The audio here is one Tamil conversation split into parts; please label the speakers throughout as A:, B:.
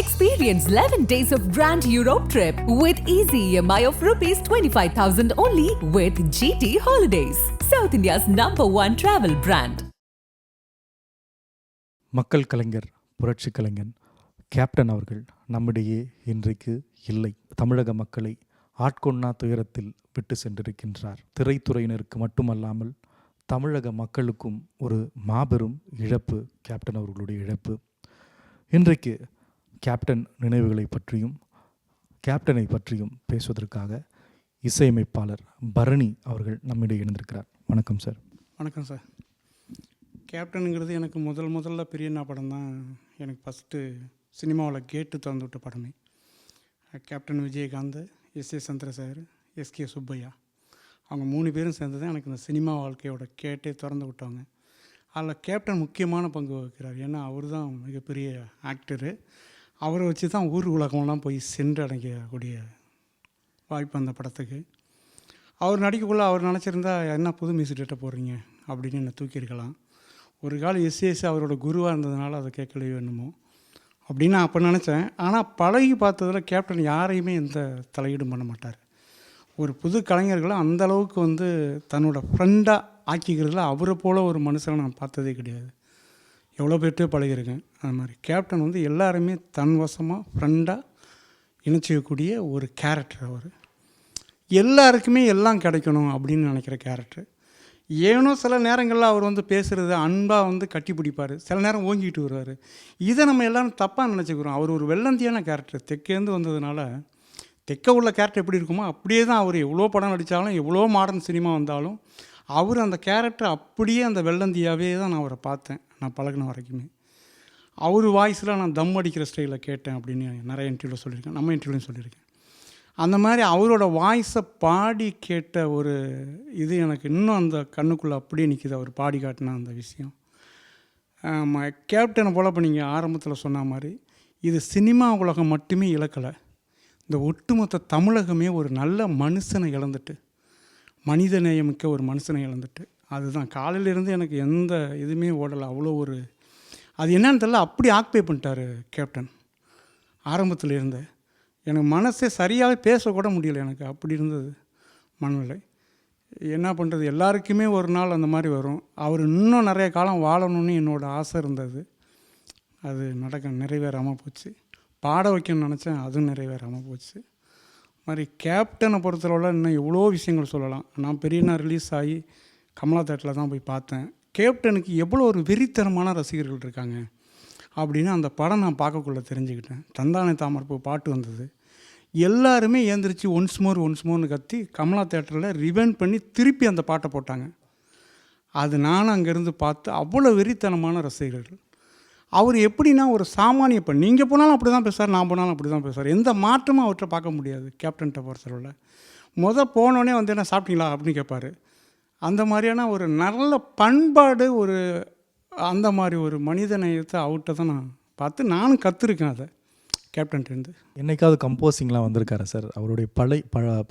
A: Experience 11 days of Grand Europe trip with easy EMI of rupees 25,000 only with GT Holidays, South India's #1 travel brand.
B: மக்கள் கலைஞர் புரட்சி கலைஞன் கேப்டன் அவர்கள் நம்மிடையே இன்றைக்கு இல்லை. தமிழக மக்களை ஆட்கொண்ணா துயரத்தில் விட்டு சென்றிருக்கின்றார். திரைத்துறையினருக்கு மட்டுமல்லாமல் தமிழக மக்களுக்கும் ஒரு மாபெரும் இழப்பு கேப்டன் அவர்களுடைய இழப்பு. இன்றைக்கு கேப்டன் நினைவுகளை பற்றியும் கேப்டனை பற்றியும் பேசுவதற்காக இசையமைப்பாளர் பரணி அவர்கள் நம்மிடையே இணைந்திருக்கிறார். வணக்கம் சார்.
C: வணக்கம் சார். கேப்டனுங்கிறது எனக்கு முதல்ல பெரியண்ணா படம் தான் எனக்கு ஃபஸ்ட்டு சினிமாவில் கேட்டு திறந்து விட்ட படமே. கேப்டன் விஜயகாந்த், எஸ்.ஏ. சந்திரசேகர், எஸ்.கே. சுப்பையா அவங்க 3 பேரும் சேர்ந்து தான் எனக்கு இந்த சினிமா வாழ்க்கையோட கேட்டே திறந்து விட்டாங்க. அதில் கேப்டன் முக்கியமான பங்கு வகிக்கிறார். ஏன்னா அவர் தான் மிகப்பெரிய ஆக்டரு. அவரை வச்சு தான் ஊர் உலகம்லாம் போய் சென்றடையக்கூடிய வாய்ப்பு அந்த படத்துக்கு. அவர் நடிக்கக்குள்ளே அவர் நினச்சிருந்தா என்ன புது மியூசிக் போடுறீங்க அப்படின்னு என்னை தூக்கியிருக்கலாம். ஒரு காலம் எஸ்ஏஎஸ் அவரோட குருவாக இருந்ததுனால அதை கேட்கலையோ என்னமோ அப்படின்னு நான் அப்போ நினச்சேன். ஆனால் பழகி பார்த்ததில் கேப்டன் யாரையுமே எந்த தலையீடும் பண்ண மாட்டார். ஒரு புது கலைஞர்களை அந்தளவுக்கு தன்னோட ஃப்ரெண்டாக ஆக்கிக்கிறதுல அவரை போல் ஒரு மனுஷனை நான் பார்த்ததே கிடையாது. எவ்வளோ பேர்கிட்டே பழகிருக்கேன். அது மாதிரி கேப்டன் எல்லாருமே தன் வசமாக ஃப்ரெண்டாக இணைச்சிக்கக்கூடிய ஒரு கேரக்டர். அவர் எல்லாருக்குமே எல்லாம் கிடைக்கணும் அப்படின்னு நினைக்கிற கேரக்டர். ஏனோ சில நேரங்களில் அவர் பேசுகிறது அன்பாக கட்டி பிடிப்பார், சில நேரம் ஓங்கிட்டு வருவார். இதை நம்ம எல்லோரும் தப்பாக நினச்சிக்கிறோம். அவர் ஒரு வெள்ளந்தியான கேரக்டர். தெற்கேருந்து வந்ததுனால தெற்க உள்ள கேரக்டர் எப்படி இருக்குமோ அப்படியே தான் அவர். எவ்வளோ படம் நடித்தாலும் எவ்வளோ மாடர்ன் சினிமா வந்தாலும் அவர் அந்த கேரக்டர் அப்படியே அந்த வெள்ளந்தியாகவே தான் நான் அவரை பார்த்தேன். நான் பழகின வரைக்குமே அவர் வாய்ஸில் நான் தம் அடிக்கிற ஸ்டைலில் கேட்டேன் அப்படின்னு நிறைய இன்டர்வியூவில் சொல்லியிருக்கேன், நம்ம இன்டர்வியூலையும் சொல்லியிருக்கேன். அந்த மாதிரி அவரோட வாய்ஸை பாடி கேட்ட ஒரு இது எனக்கு இன்னும் அந்த கண்ணுக்குள்ளே அப்படியே நிற்கிது. அவர் பாடி காட்டின அந்த விஷயம். கேப்டனை போல் இப்போ நீங்கள் ஆரம்பத்தில் சொன்ன மாதிரி இது சினிமா உலகம் மட்டுமே இழக்கலை, இந்த ஒட்டுமொத்த தமிழகமே ஒரு நல்ல மனுஷனை இழந்துட்டு, மனித நேயமிக்க ஒரு மனுஷனை இழந்துட்டு. அதுதான் காலையிலேருந்து எனக்கு எந்த இதுவுமே ஓடலை. அவ்வளோ ஒரு அது என்னன்னு தெரியல, அப்படி ஆக்குபை பண்ணிட்டார் கேப்டன். ஆரம்பத்தில் இருந்த எனக்கு மனசே சரியாகவே பேசக்கூட முடியலை. எனக்கு அப்படி இருந்தது மனநிலை. என்ன பண்ணுறது, எல்லாருக்குமே ஒரு நாள் அந்த மாதிரி வரும். அவர் இன்னும் நிறைய காலம் வாழணும்னு என்னோடய ஆசை இருந்தது. அது நிறைவேறாமல் போச்சு. பாட வைக்கணும்னு நினச்சேன், அதுவும் நிறைவேறாமல் போச்சு. மாதிரி கேப்டனை பொறுத்தளவில் இன்னும் எவ்வளோ விஷயங்கள் சொல்லலாம். நான் பெரியண்ணா ரிலீஸ் ஆகி கமலா தேட்டரில் தான் போய் பார்த்தேன். கேப்டனுக்கு எவ்வளோ ஒரு வெறித்தனமான ரசிகர்கள் இருக்காங்க அப்படின்னு அந்த படம் நான் பார்க்கக்குள்ளே தெரிஞ்சுக்கிட்டேன். தந்தானே தாமரைப்பூ பாட்டு வந்தது, எல்லாருமே ஏந்திரிச்சு ஒன்ஸ் மோர்னு கத்தி கமலா தேட்டரில் ரிவைண்ட் பண்ணி திருப்பி அந்த பாட்டை போட்டாங்க. அது நானும் அங்கேருந்து பார்த்து அவ்வளோ வெறித்தனமான ரசிகர்கள். அவர் எப்படின்னா ஒரு சாமானிய பெண். நீங்கள் போனாலும் அப்படி தான் பேசுவார், நான் போனாலும் அப்படி தான் பேசுவார். எந்த மாற்றமும் அவர்கிட்ட பார்க்க முடியாது. கேப்டன்கிட்ட பொறுத்தளவில் போனோடனே என்ன சாப்பிட்டீங்களா அப்படின்னு கேட்பார். அந்த மாதிரியான ஒரு நல்ல பண்பாடு, ஒரு அந்த மாதிரி ஒரு மனித நேயத்தை அவர்கிட்ட தான் நான் பார்த்து நானும் கற்றுருக்கேன் அதை கேப்டன்ட்டேருந்து.
B: என்னைக்காவது கம்போசிங்லாம் வந்திருக்காரா சார்? அவருடைய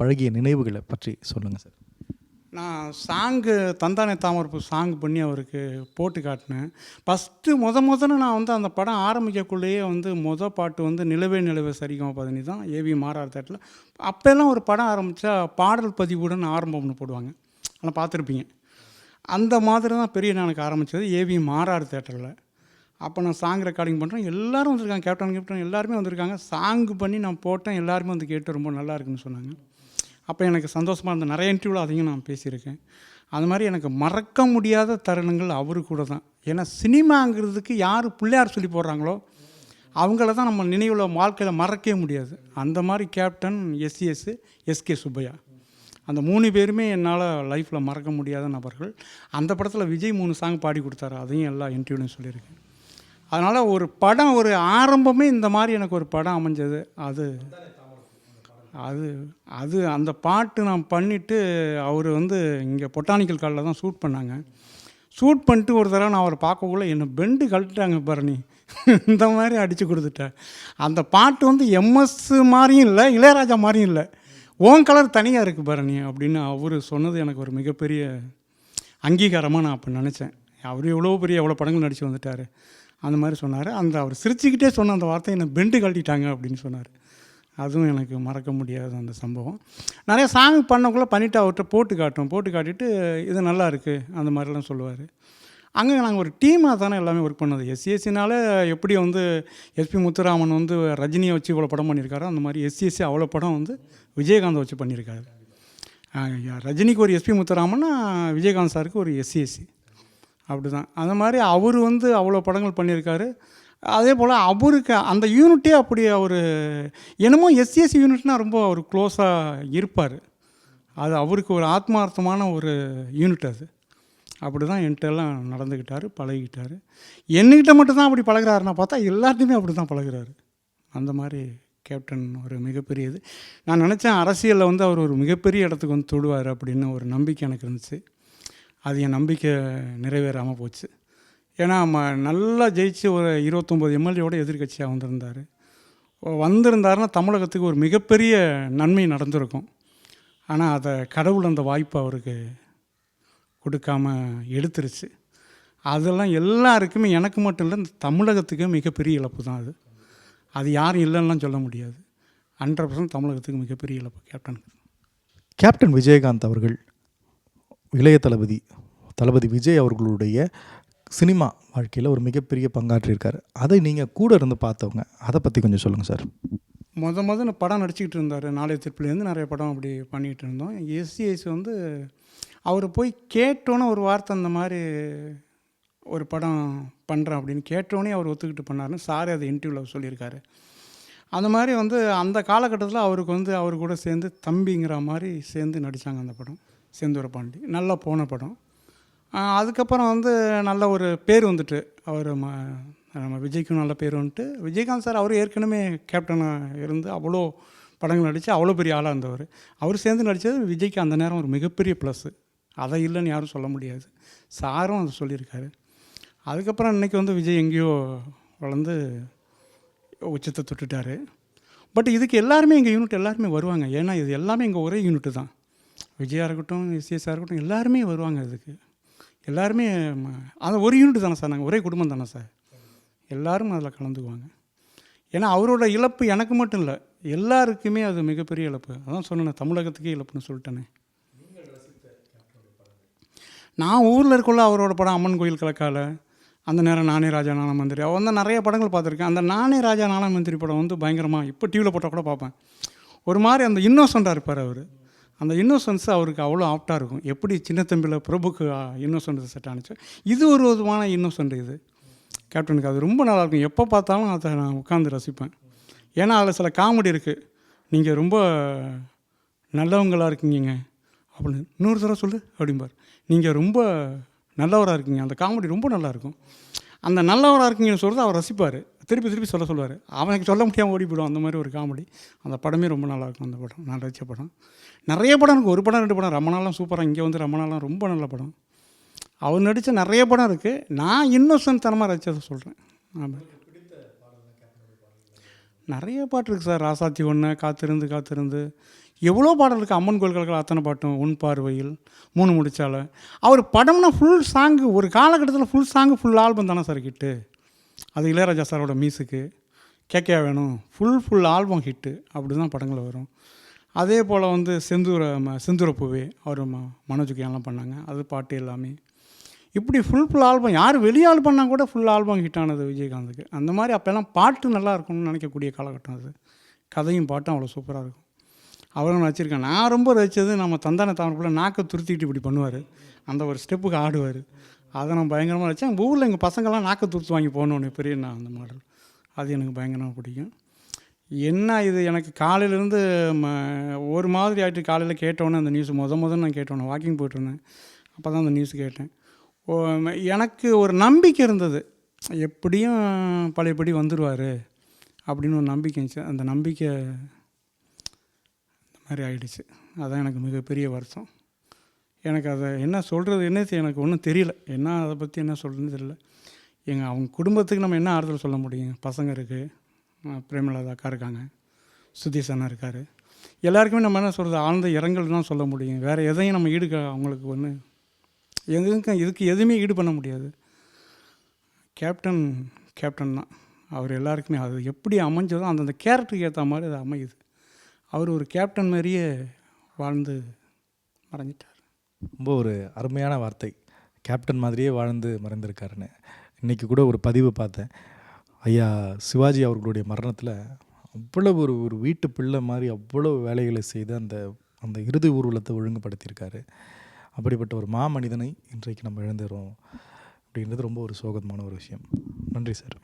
B: பழகிய நினைவுகளை பற்றி சொல்லுங்கள் சார்.
C: நான் சாங்கு தந்தானே தாமரைப்பூ சாங் பண்ணி அவருக்கு போட்டு காட்டினேன். ஃபஸ்ட்டு முதல்ல நான் அந்த படம் ஆரம்பிக்கக்குள்ளேயே பாட்டு நிலவே நிலவே சரிகம பதனி தான் ஏவி மாறார் தேட்டரில். அப்போல்லாம் ஒரு படம் ஆரம்பித்தா பாடல் பதிவுடன் ஆரம்பம்னு போடுவாங்க, ஆனால் பார்த்துருப்பீங்க. அந்த மாதிரி தான் பெரிய எனக்கு ஆரம்பித்தது ஏவி மாறார் தேட்டரில். அப்போ நான் சாங் ரெக்கார்டிங் பண்ணுறேன், எல்லோரும் வந்திருக்காங்க, கேப்டன் எல்லாருமே வந்திருக்காங்க. சாங் பண்ணி நான் போட்டேன், எல்லாருமே கேட்டு ரொம்ப நல்லா இருக்குன்னு சொன்னாங்க. அப்போ எனக்கு சந்தோஷமாக இருந்த நிறைய இன்டர்வியூவில் அதையும் நான் பேசியிருக்கேன். அது மாதிரி எனக்கு மறக்க முடியாத தருணங்கள் அவரு கூட தான். ஏன்னா சினிமாங்கிறதுக்கு யார் பிள்ளையார் சொல்லி போடுறாங்களோ அவங்கள தான் நம்ம நினைவில் வாழ்க்கையில் மறக்கவே முடியாது. அந்த மாதிரி கேப்டன், எஸ்எஸ், எஸ்.கே. சுப்பையா அந்த 3 பேருமே என்னால் லைஃப்பில் மறக்க முடியாத நபர்கள். அந்த படத்தில் விஜய் 3 சாங் பாடி கொடுத்தாரு, அதையும் எல்லா இன்டர்வியூலையும் சொல்லியிருக்கேன். அதனால் ஒரு படம், ஒரு ஆரம்பமே இந்த மாதிரி எனக்கு ஒரு படம் அமைஞ்சது. அது அந்த பாட்டு நான் பண்ணிவிட்டு அவர் இங்கே பொட்டானிக்கல் காலில் தான் ஷூட் பண்ணாங்க. ஷூட் பண்ணிட்டு ஒரு தடவை நான் அவரை பார்க்கக்குள்ள என்னை பெண்டு கழட்டாங்க பரணி இந்த மாதிரி அடித்து கொடுத்துட்டேன். அந்த பாட்டு எம்எஸ் மாதிரியும் இல்லை, இளையராஜா மாதிரியும் இல்லை, ஓன் கலர் தனியாக இருக்குது பரணி அப்படின்னு அவர் சொன்னது எனக்கு ஒரு மிகப்பெரிய அங்கீகாரமாக நான் அப்போ நினச்சேன். அவர் எவ்வளோ படங்கள் நடித்து வந்துட்டார். அந்த மாதிரி சொன்னார். அவர் சிரிச்சுக்கிட்டே சொன்ன அந்த வார்த்தை என்னை பெண்டு கழட்டிட்டாங்க அப்படின்னு சொன்னார். அதுவும் எனக்கு மறக்க முடியாத அந்த சம்பவம். நிறைய சாங் பண்ணக்குள்ளே பண்ணிவிட்டு அவர்கிட்ட போட்டு காட்டிட்டு இது நல்லா இருக்குது அந்த மாதிரிலாம் சொல்லுவார். அங்கே நாங்கள் ஒரு டீமாக தானே எல்லாமே ஒர்க் பண்ணது. எஸ்சிஎஸ்சினால எப்படி வந்து எஸ்பி முத்துராமன் வந்து ரஜினியை வச்சு இவ்வளோ படம் பண்ணியிருக்காரோ, அந்த மாதிரி எஸ்சிஎஸ்சி அவ்வளோ படம் வந்து விஜயகாந்தை வச்சு பண்ணியிருக்காரு. ரஜினிக்கு ஒரு எஸ்பி முத்துராமன்னா விஜயகாந்த் சாருக்கு ஒரு எஸ்சிஎஸ்சி அப்படி தான். அந்த மாதிரி அவர் வந்து அவ்வளோ படங்கள் பண்ணியிருக்காரு. அதே போல் அவருக்கு அந்த யூனிட்டே அப்படி அவர் என்னமோ எஸ்சிஎஸ்சி யூனிட்னால் ரொம்ப அவர் க்ளோஸாக இருப்பார். அது அவருக்கு ஒரு ஆத்மார்த்தமான ஒரு யூனிட் அது. அப்படி தான் என்கிட்டலாம் நடந்துக்கிட்டார், பழகிக்கிட்டார். என்கிட்ட மட்டும்தான் அப்படி பழகிறாருன்னா பார்த்தா எல்லாத்தையுமே அப்படி தான் பழகிறாரு. அந்த மாதிரி கேப்டன் ஒரு மிகப்பெரிய இது. நான் நினச்சேன் அரசியலில் வந்து அவர் ஒரு மிகப்பெரிய இடத்துக்கு வந்து தொடுவார் அப்படின்னு ஒரு நம்பிக்கை எனக்கு இருந்துச்சு. அது என் நம்பிக்கை நிறைவேறாமல் போச்சு. ஏன்னா நல்லா ஜெயிச்சு ஒரு 29 எம்எல்ஏவோட எதிர்கட்சியாக வந்திருந்தாருன்னா தமிழகத்துக்கு ஒரு மிகப்பெரிய நன்மை நடந்திருக்கும். ஆனால் அதை கடவுள் அந்த வாய்ப்பை அவருக்கு கொடுக்காம எடுத்துருச்சு. அதெல்லாம் எல்லாருக்குமே, எனக்கு மட்டும் இல்லை, இந்த தமிழகத்துக்கு மிகப்பெரிய இழப்பு தான் அது. அது யாரும் இல்லைன்னா சொல்ல முடியாது. 100% தமிழகத்துக்கு மிகப்பெரிய இழப்பு கேப்டனுக்கு.
B: கேப்டன் விஜயகாந்த் அவர்கள் இளைய தளபதி விஜய் அவர்களுடைய சினிமா வாழ்க்கையில் ஒரு மிகப்பெரிய பங்காற்றியிருக்காரு. அதை நீங்கள் கூட இருந்து பார்த்தவங்க, அதை பற்றி கொஞ்சம் சொல்லுங்கள் சார்.
C: நான் படம் நடிச்சிக்கிட்டு இருந்தார். நாளைய திருப்பிலேருந்து நிறைய படம் அப்படி பண்ணிகிட்டு இருந்தோம். எஸ்சிஎஸ் வந்து அவர் போய் கேட்டோன்னே ஒரு வார்த்தை, அந்த மாதிரி ஒரு படம் பண்ணுறேன் அப்படின்னு கேட்டோன்னே அவர் ஒத்துக்கிட்டு பண்ணாருன்னு சாரே அதை இன்டர்வியூவில் சொல்லியிருக்காரு. அந்த மாதிரி வந்து அந்த காலகட்டத்தில் அவருக்கு வந்து அவர் கூட சேர்ந்து தம்பிங்கிற மாதிரி சேர்ந்து நடித்தாங்க. அந்த படம் செந்தூர பாண்டி நல்லா போன படம். அதுக்கப்புறம் வந்து நல்ல ஒரு பேர் வந்துட்டு அவர் நம்ம விஜய்க்கும் நல்ல பேர் வந்துட்டு. விஜயகாந்த் சார் அவர் ஏற்கனவே கேப்டனாக இருந்து அவ்வளோ படங்கள் நடித்து அவ்வளோ பெரிய ஆளாக இருந்தவர். அவர் சேர்ந்து நடித்தது விஜய்க்கு அந்த நேரம் ஒரு மிகப்பெரிய ப்ளஸ்ஸு. அதை இல்லைன்னு யாரும் சொல்ல முடியாது. சாரும் அதை சொல்லியிருக்காரு. அதுக்கப்புறம் இன்றைக்கி வந்து விஜய் எங்கேயோ வளர்ந்து உச்சத்தை தொட்டுட்டார். பட் இதுக்கு எல்லாருமே எங்கள் யூனிட் எல்லாருமே வருவாங்க. ஏன்னா இது எல்லாமே எங்கள் ஒரே யூனிட்டு தான். விஜயாக இருக்கட்டும், எஸ்சிஎஸ்ஸாக இருக்கட்டும், எல்லாருமே வருவாங்க. இதுக்கு எல்லாருமே அது ஒரு யூனிட் தானே சார், நாங்கள் ஒரே குடும்பம் தானே சார், எல்லோரும் அதில் கலந்துக்குவாங்க. ஏன்னா அவரோட இழப்பு எனக்கு மட்டும் இல்லை, எல்லாருக்குமே அது மிகப்பெரிய இழப்பு. அதான் சொன்னேன், தமிழகத்துக்கே இழப்புன்னு சொல்லிட்டேனே. நான் ஊரில் இருக்கக்குள்ள அவரோட படம் அம்மன் கோயில் கலக்கால, அந்த நேரம் நானே ராஜா நானா மந்திரி, அவன் தான் நிறைய படங்கள் பார்த்துருக்கேன். அந்த நானே ராஜா நானா மந்திரி படம் வந்து பயங்கரமாக இப்போ டிவியில் போட்டால் கூட பார்ப்பேன். ஒரு மாதிரி அந்த இன்னோசென்ட்டாக இருப்பார் அவர். அந்த இன்னோசன்ஸ் அவருக்கு அவ்வளோ ஆப்டாக இருக்கும். எப்படி சின்ன தம்பியில் பிரபுக்கு இன்னோசன்ட் செட் ஆனிச்சு, இது ஒரு விதமான இன்னோசன்ட் இது கேப்டனுக்கு. அது ரொம்ப நல்லாயிருக்கும். எப்போ பார்த்தாலும் அதை நான் உட்காந்து ரசிப்பேன். ஏன்னா அதில் சில காமெடி இருக்குது. நீங்கள் ரொம்ப நல்லவங்களாக இருக்கீங்க அப்படின்னு இன்னொரு தடவை சொல்லு அப்படிம்பார். நீங்கள் ரொம்ப நல்லவராக இருக்கீங்க, அந்த காமெடி ரொம்ப நல்லாயிருக்கும். அந்த நல்லவராக இருக்கீங்கன்னு சொல்கிறது அவர் ரசிப்பார். திருப்பி சொல்லுவார். அவனுக்கு சொல்ல முடியாமல் ஓடி போய்டும். அந்த மாதிரி ஒரு காமெடி. அந்த படமே ரொம்ப நல்லாயிருக்கும். அந்த படம் நான் ரசித்த படம். நிறைய படம் இருக்குது, ஒரு படம் 2 படம். ரமணாலாம் சூப்பராக, இங்கே வந்து ரமணாலாம் ரொம்ப நல்ல படம். அவர் நடித்த நிறைய படம் இருக்குது. நான் இன்னோசன்ட் தனமாக ரசித்ததை சொல்கிறேன். ஆமாம், நிறைய பாட்டு இருக்குது சார். ராசாத்தி ஒன்று, காத்திருந்து எவ்வளோ பாடல் இருக்குது. அம்மன் கோயில்களுக்கு அத்தனை பாட்டும், உன் பார்வையில், 3 முடிச்சால. அவர் படம்னா ஃபுல் சாங்கு, ஒரு காலகட்டத்தில் ஃபுல் சாங்கு ஃபுல் ஆல்பம் தானே சார் ஹிட்டு. அது இளையராஜா சாரோட மியூசிக்கு, கேட்க வேணும், ஃபுல் ஆல்பம் ஹிட்டு. அப்படி தான் படங்கள் வரும். அதே போல் வந்து செந்தூரப்பூவே அவர் மனோஜுக்கு எல்லாம் பண்ணாங்க, அது பாட்டு எல்லாமே. இப்படி ஃபுல் ஆல்பம், யார் வெளியால் பண்ணால் கூட ஃபுல் ஆல்பம் ஹிட் ஆனது விஜயகாந்துக்கு. அந்த மாதிரி அப்போல்லாம் பாட்டு நல்லா இருக்கும்னு நினைக்கக்கூடிய காலகட்டம் அது. கதையும் பாட்டும் அவ்வளோ சூப்பராக இருக்கும். அவரும் வச்சுருக்கேன். நான் ரொம்ப ரசித்தது நம்ம தந்தான தாமரைக்குள்ளே நாக்கை துருத்திக்கிட்டு இப்படி பண்ணுவார், அந்த ஒரு ஸ்டெப்புக்கு ஆடுவார். அதை நான் பயங்கரமாக வச்சேன். ஊரில் எங்கள் பசங்கள்லாம் நாக்கை துருத்து வாங்கி போகணுன்னு பெரிய நான் அந்த மாடல், அது எனக்கு பயங்கரமாக பிடிக்கும். என்ன இது எனக்கு காலையிலேருந்து ஒரு மாதிரி ஆகிட்டு. காலையில் கேட்டோன்னே அந்த நியூஸ் முதல் நான் கேட்டோன்னே வாக்கிங் போய்ட்டுருந்தேன், அப்போ தான் அந்த நியூஸ் கேட்டேன். எனக்கு ஒரு நம்பிக்கை இருந்தது, எப்படியும் பழையபடி வந்துடுவார் அப்படின்னு ஒரு நம்பிக்கை இருந்துச்சு. அந்த நம்பிக்கை இந்த மாதிரி ஆகிடுச்சு. அதான் எனக்கு மிகப்பெரிய வருத்தம். எனக்கு அதை என்ன சொல்கிறது எனக்கு ஒன்றும் தெரியல. அதை பற்றி என்ன சொல்கிறதுன்னு தெரியல. அவங்க குடும்பத்துக்கு நம்ம என்ன ஆறுதல் சொல்ல முடியும்? பசங்க இருக்குது, பிரேமலதா அக்கா இருக்காங்க, சுதீஷ் அண்ணா இருக்கார். எல்லாருக்குமே நம்ம என்ன சொல்கிறது, ஆழ்ந்த இரங்கல் தான் சொல்ல முடியும். வேறு எதையும் நம்ம அவங்களுக்கு இதுக்கு எதுவுமே ஈடு பண்ண முடியாது. கேப்டன் கேப்டன் தான். அவர் எல்லாருக்குமே அது எப்படி அமைஞ்சதோ அந்தந்த கேரக்டருக்கு ஏற்ற மாதிரி அது அமையுது. அவர் ஒரு கேப்டன் மாதிரியே வாழ்ந்து மறைஞ்சிட்டார்.
B: ரொம்ப ஒரு அருமையான வார்த்தை. கேப்டன் மாதிரியே வாழ்ந்து மறைந்திருக்காருன்னு. இன்றைக்கி கூட ஒரு பதிவு பார்த்தேன். ஐயா சிவாஜி அவர்களுடைய மரணத்தில் அவ்வளவு ஒரு வீட்டு பிள்ளை மாதிரி அவ்வளோ வேலைகளை செய்து அந்த அந்த இறுதி ஊர்வலத்தை ஒழுங்குபடுத்தியிருக்காரு. அப்படிப்பட்ட ஒரு மாமனிதனை இன்றைக்கு நம்ம இழந்துறோம் அப்படின்றது ரொம்ப ஒரு சோகமான ஒரு விஷயம். நன்றி சார்.